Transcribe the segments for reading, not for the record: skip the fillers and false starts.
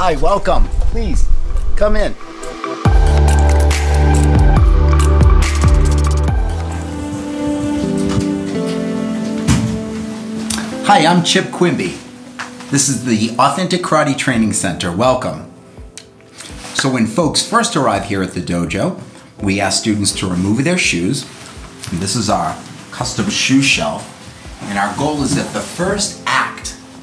Hi, welcome. Please, come in. Hi, I'm Chip Quimby. This is the Authentic Karate Training Center. Welcome. So when folks first arrive here at the dojo, we ask students to remove their shoes. And this is our custom shoe shelf. And our goal is that the first act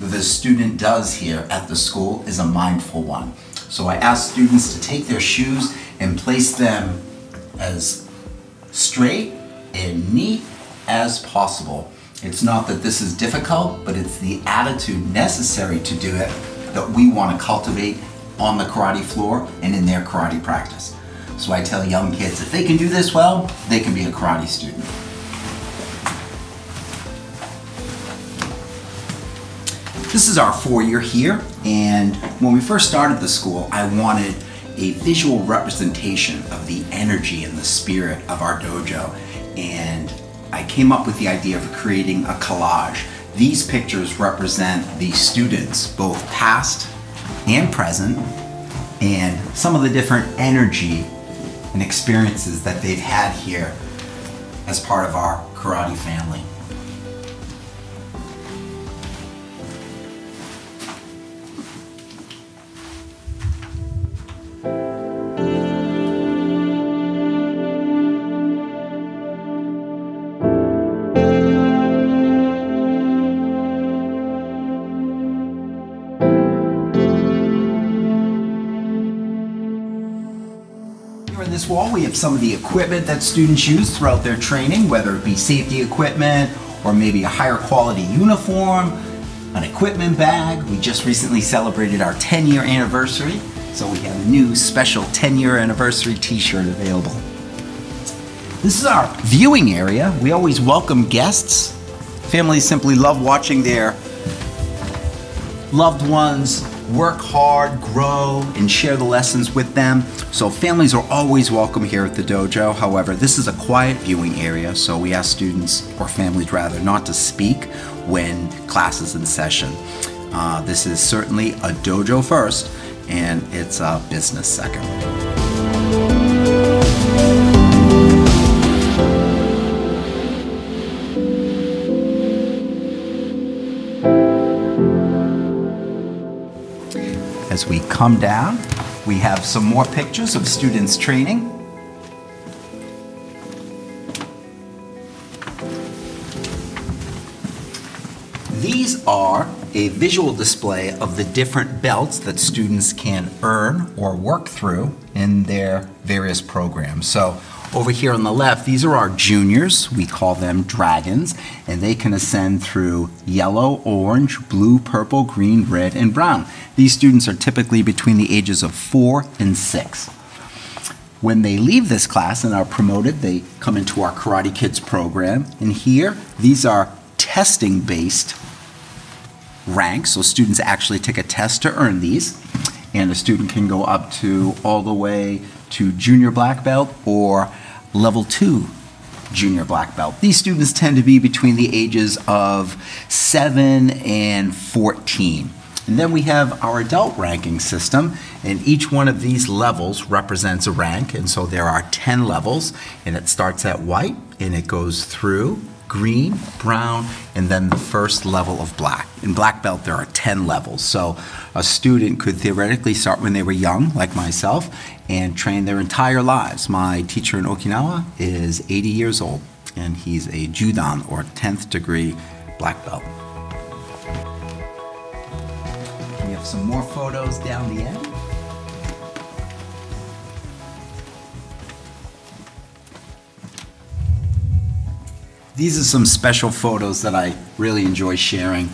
that the student does here at the school is a mindful one. So I ask students to take their shoes and place them as straight and neat as possible. It's not that this is difficult, but it's the attitude necessary to do it that we want to cultivate on the karate floor and in their karate practice. So I tell young kids, if they can do this well, they can be a karate student. This is our foyer here, and when we first started the school, I wanted a visual representation of the energy and the spirit of our dojo, and I came up with the idea of creating a collage. These pictures represent the students, both past and present, and some of the different energy and experiences that they've had here as part of our karate family. In this wall we have some of the equipment that students use throughout their training, whether it be safety equipment or maybe a higher quality uniform, an equipment bag. We just recently celebrated our 10-year anniversary, so we have a new special 10-year anniversary t-shirt available. This is our viewing area. We always welcome guests. Families simply love watching their loved ones work hard, grow, and share the lessons with them. So families are always welcome here at the dojo. However, this is a quiet viewing area, so we ask students, or families rather, not to speak when class is in session. This is certainly a dojo first, and it's a business second. As we come down, we have some more pictures of students training. These are a visual display of the different belts that students can earn or work through in their various programs. So over here on the left, these are our juniors. We call them dragons, and they can ascend through yellow, orange, blue, purple, green, red, and brown. These students are typically between the ages of 4 and 6. When they leave this class and are promoted, they come into our Karate Kids program, and here, these are testing-based ranks, so students actually take a test to earn these, and a student can go up to all the way to junior black belt or level 2 junior black belt. These students tend to be between the ages of 7 and 14. And then we have our adult ranking system, and each one of these levels represents a rank, and so there are 10 levels, and it starts at white and it goes through green, brown, and then the first level of black. In black belt there are 10 levels, so a student could theoretically start when they were young, like myself, and train their entire lives. My teacher in Okinawa is 80 years old, and he's a Judan, or 10th degree black belt. We have some more photos down the end. These are some special photos that I really enjoy sharing.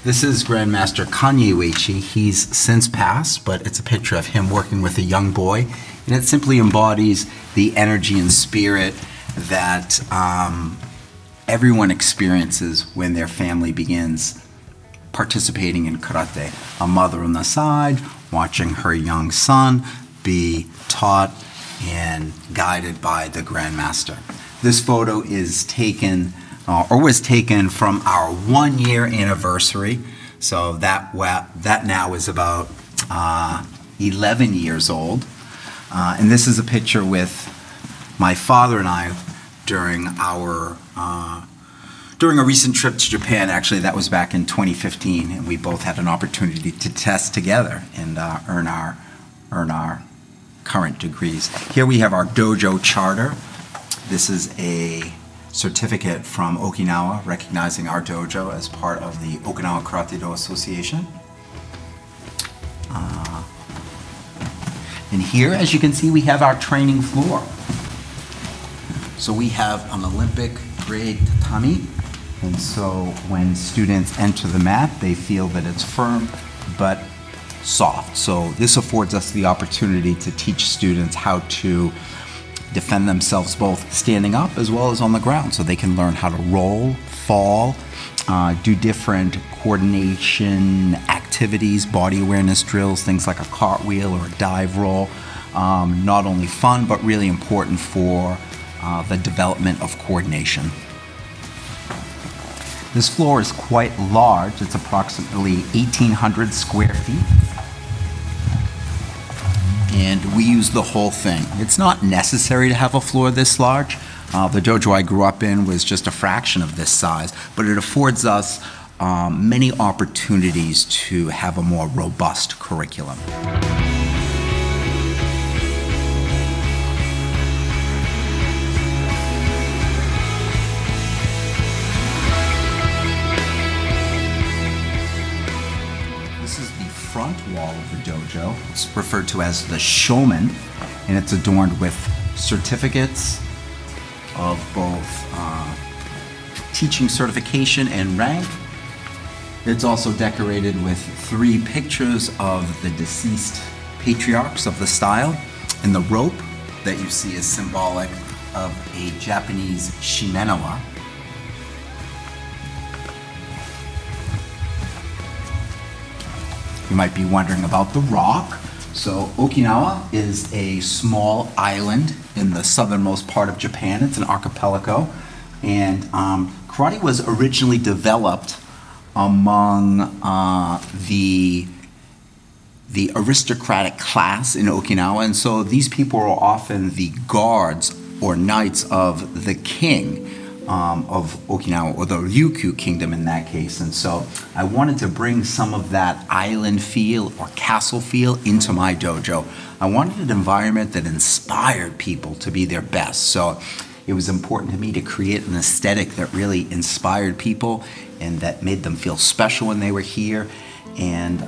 This is Grandmaster Kanye Uechi. He's since passed, but it's a picture of him working with a young boy, and it simply embodies the energy and spirit that everyone experiences when their family begins participating in karate. A mother on the side watching her young son be taught and guided by the Grandmaster. This photo is taken, or was taken from our 1-year anniversary. So that now is about 11 years old. And this is a picture with my father and I during a recent trip to Japan. Actually, that was back in 2015, and we both had an opportunity to test together and earn our current degrees. Here we have our Dojo Charter. This is a certificate from Okinawa recognizing our dojo as part of the Okinawa Karate-Do Association. And here, as you can see, we have our training floor. So we have an Olympic grade tatami, and so when students enter the mat, they feel that it's firm but soft. So this affords us the opportunity to teach students how to defend themselves both standing up as well as on the ground, so they can learn how to roll, fall, do different coordination activities, body awareness drills, things like a cartwheel or a dive roll. Not only fun, but really important for the development of coordination. This floor is quite large. It's approximately 1,800 square feet. And we use the whole thing. It's not necessary to have a floor this large. The dojo I grew up in was just a fraction of this size, but it affords us many opportunities to have a more robust curriculum. This is the front wall of the dojo. It's referred to as the shomen, and it's adorned with certificates of both teaching certification and rank. It's also decorated with 3 pictures of the deceased patriarchs of the style, and the rope that you see is symbolic of a Japanese shimenawa. You might be wondering about the rock. So Okinawa is a small island in the southernmost part of Japan. It's an archipelago, and karate was originally developed among the aristocratic class in Okinawa, and so these people are often the guards or knights of the king of Okinawa, or the Ryukyu kingdom in that case. And so I wanted to bring some of that island feel or castle feel into my dojo. I wanted an environment that inspired people to be their best. So it was important to me to create an aesthetic that really inspired people and that made them feel special when they were here, and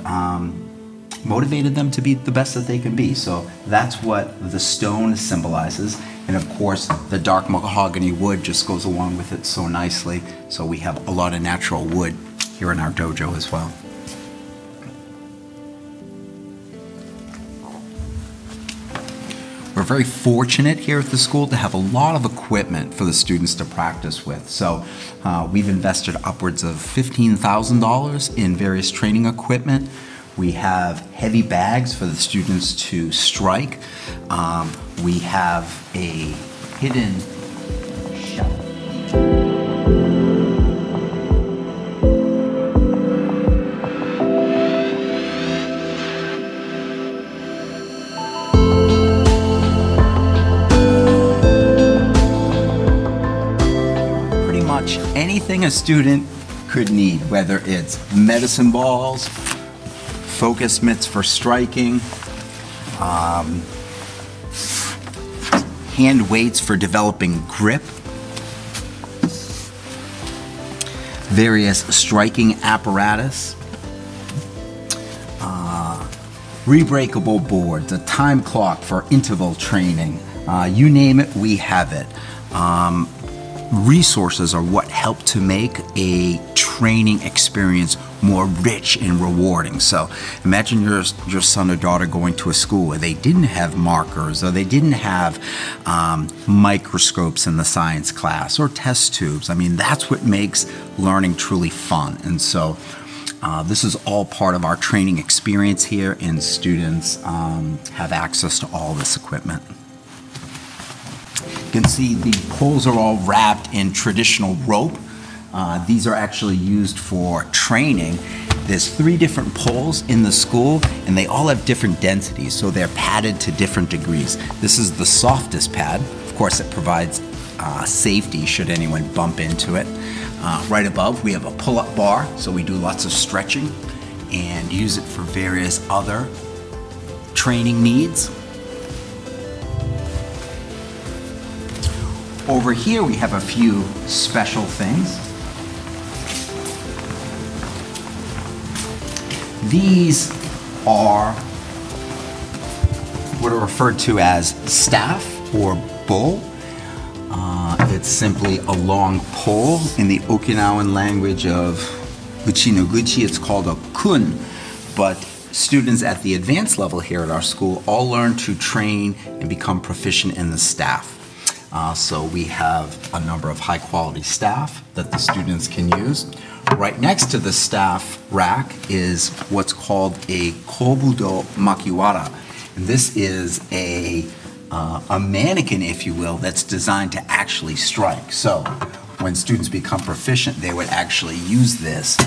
motivated them to be the best that they can be. So that's what the stone symbolizes. And of course, the dark mahogany wood just goes along with it so nicely. So we have a lot of natural wood here in our dojo as well. We're very fortunate here at the school to have a lot of equipment for the students to practice with. So we've invested upwards of $15,000 in various training equipment. We have heavy bags for the students to strike. We have a hidden shelf. Pretty much anything a student could need, whether it's medicine balls, focus mitts for striking, hand weights for developing grip, various striking apparatus, rebreakable boards, a time clock for interval training, you name it, we have it. Resources are what help to make a training experience more rich and rewarding. So imagine your son or daughter going to a school where they didn't have markers, or they didn't have microscopes in the science class, or test tubes. I mean, that's what makes learning truly fun. And so this is all part of our training experience here, and students have access to all this equipment. You can see the poles are all wrapped in traditional rope. These are actually used for training, There's 3 different poles in the school, and they all have different densities, so they're padded to different degrees. This is the softest pad. Of course, it provides safety should anyone bump into it. Right above, we have a pull-up bar, so we do lots of stretching and use it for various other training needs. Over here, we have a few special things. These are what are referred to as staff or bull. It's simply a long pole. In the Okinawan language of Uchi no Guchi, it's called a kun. But students at the advanced level here at our school all learn to train and become proficient in the staff. So we have a number of high quality staff that the students can use. Right next to the staff rack is what's called a Kobudo Machiwara. And this is a mannequin, if you will, that's designed to actually strike. So when students become proficient, they would actually use this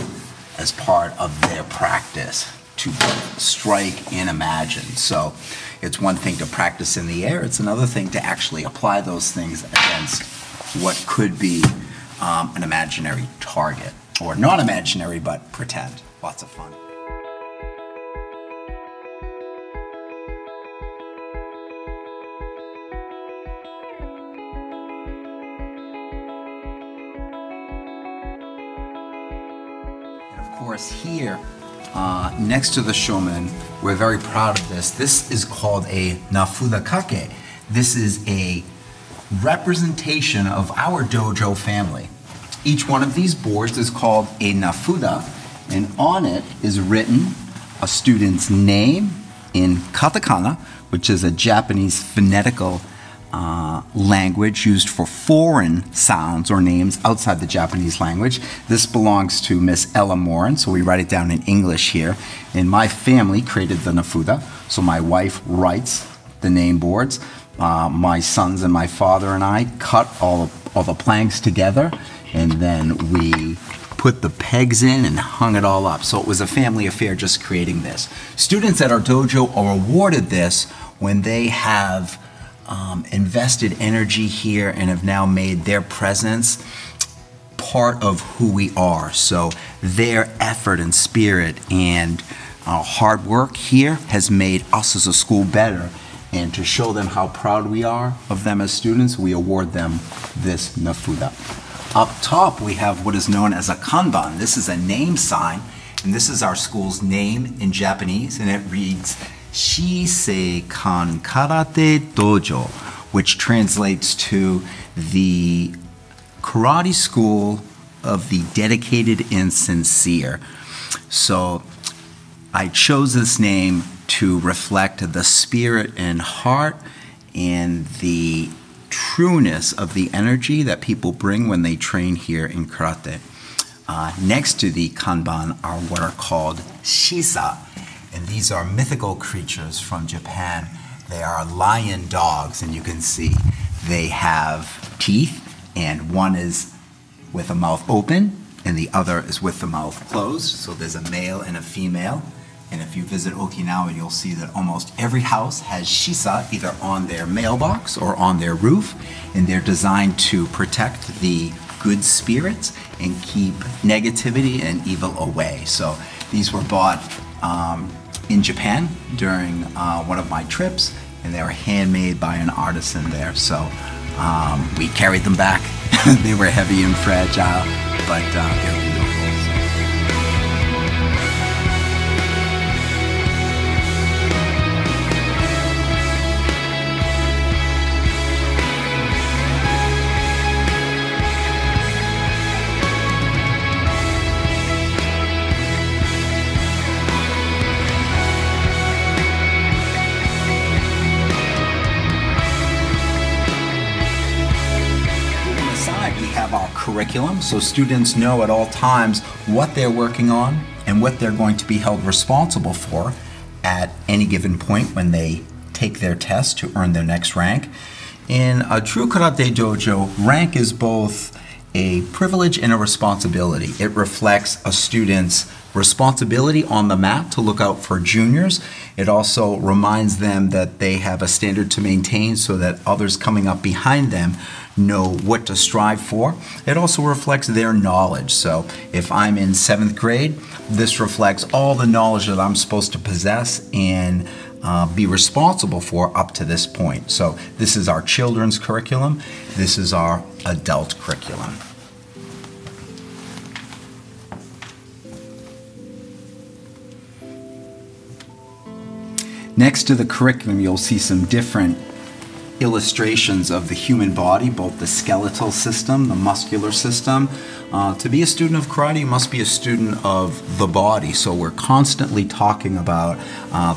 as part of their practice to strike and imagine. So it's one thing to practice in the air, it's another thing to actually apply those things against what could be an imaginary target. Or not imaginary, but pretend. Lots of fun. And of course here, next to the shomen, we're very proud of this. This is called a Nafuda Kake. This is a representation of our dojo family. Each one of these boards is called a nafuda, and on it is written a student's name in katakana, which is a Japanese phonetical language used for foreign sounds or names outside the Japanese language. This belongs to Miss Ella Morin, so we write it down in English here. And my family created the nafuda, so my wife writes the name boards. My sons and my father and I cut all the planks together, and then we put the pegs in and hung it all up. So it was a family affair just creating this. Students at our dojo are awarded this when they have invested energy here and have now made their presence part of who we are. So their effort and spirit and hard work here has made us as a school better. And to show them how proud we are of them as students, we award them this nafuda. Up top, we have what is known as a kanban. This is a name sign, and this is our school's name in Japanese, and it reads Shiseikan Karate Dojo, which translates to the karate school of the dedicated and sincere. So I chose this name to reflect the spirit and heart and the trueness of the energy that people bring when they train here in karate. Next to the kanban are what are called shisa, and these are mythical creatures from Japan. They are lion dogs, and you can see they have teeth, and one is with a mouth open and the other is with the mouth closed. So there's a male and a female. And if you visit Okinawa, you'll see that almost every house has shisa either on their mailbox or on their roof, and they're designed to protect the good spirits and keep negativity and evil away. So these were bought in Japan during one of my trips, and they were handmade by an artisan there. So we carried them back. They were heavy and fragile, but they're beautiful. Curriculum, so students know at all times what they're working on and what they're going to be held responsible for at any given point when they take their test to earn their next rank. In a true karate dojo, rank is both a privilege and a responsibility. It reflects a student's responsibility on the mat to look out for juniors. It also reminds them that they have a standard to maintain so that others coming up behind them know what to strive for. It also reflects their knowledge. So if I'm in 7th grade, this reflects all the knowledge that I'm supposed to possess and be responsible for up to this point. So this is our children's curriculum. This is our adult curriculum. Next to the curriculum, you'll see some different illustrations of the human body, both the skeletal system, the muscular system. To be a student of karate, you must be a student of the body. So we're constantly talking about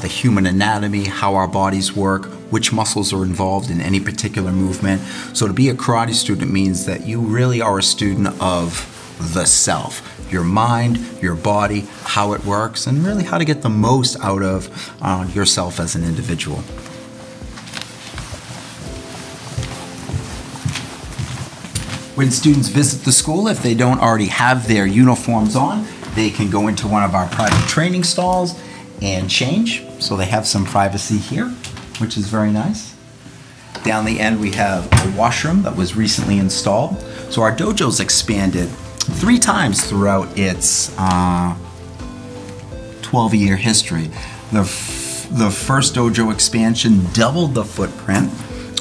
the human anatomy, how our bodies work, which muscles are involved in any particular movement. So to be a karate student means that you really are a student of the self. Your mind, your body, how it works, and really how to get the most out of yourself as an individual. When students visit the school, if they don't already have their uniforms on, they can go into one of our private training stalls and change. So they have some privacy here, which is very nice. Down the end, we have a washroom that was recently installed. So our dojo's expanded 3 times throughout its 12-year history. The first dojo expansion doubled the footprint,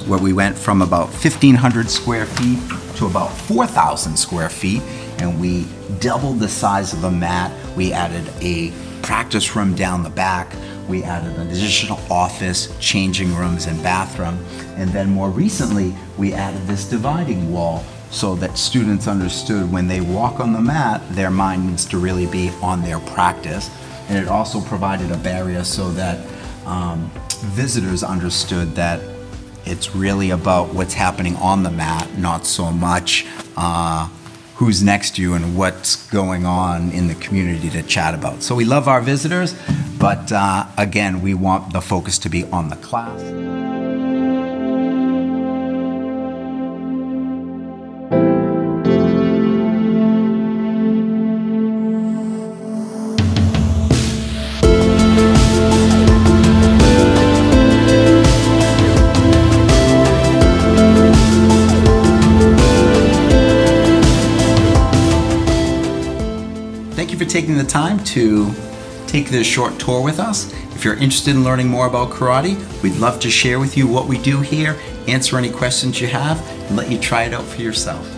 where we went from about 1,500 square feet to about 4,000 square feet, and we doubled the size of the mat. We added a practice room down the back. We added an additional office, changing rooms, and bathroom. And then more recently, we added this dividing wall so that students understood when they walk on the mat, their mind needs to really be on their practice. And it also provided a barrier so that visitors understood that it's really about what's happening on the mat, not so much who's next to you and what's going on in the community to chat about. So we love our visitors, but again, we want the focus to be on the class. Thank you for taking the time to take this short tour with us. If you're interested in learning more about karate, we'd love to share with you what we do here, answer any questions you have, and let you try it out for yourself.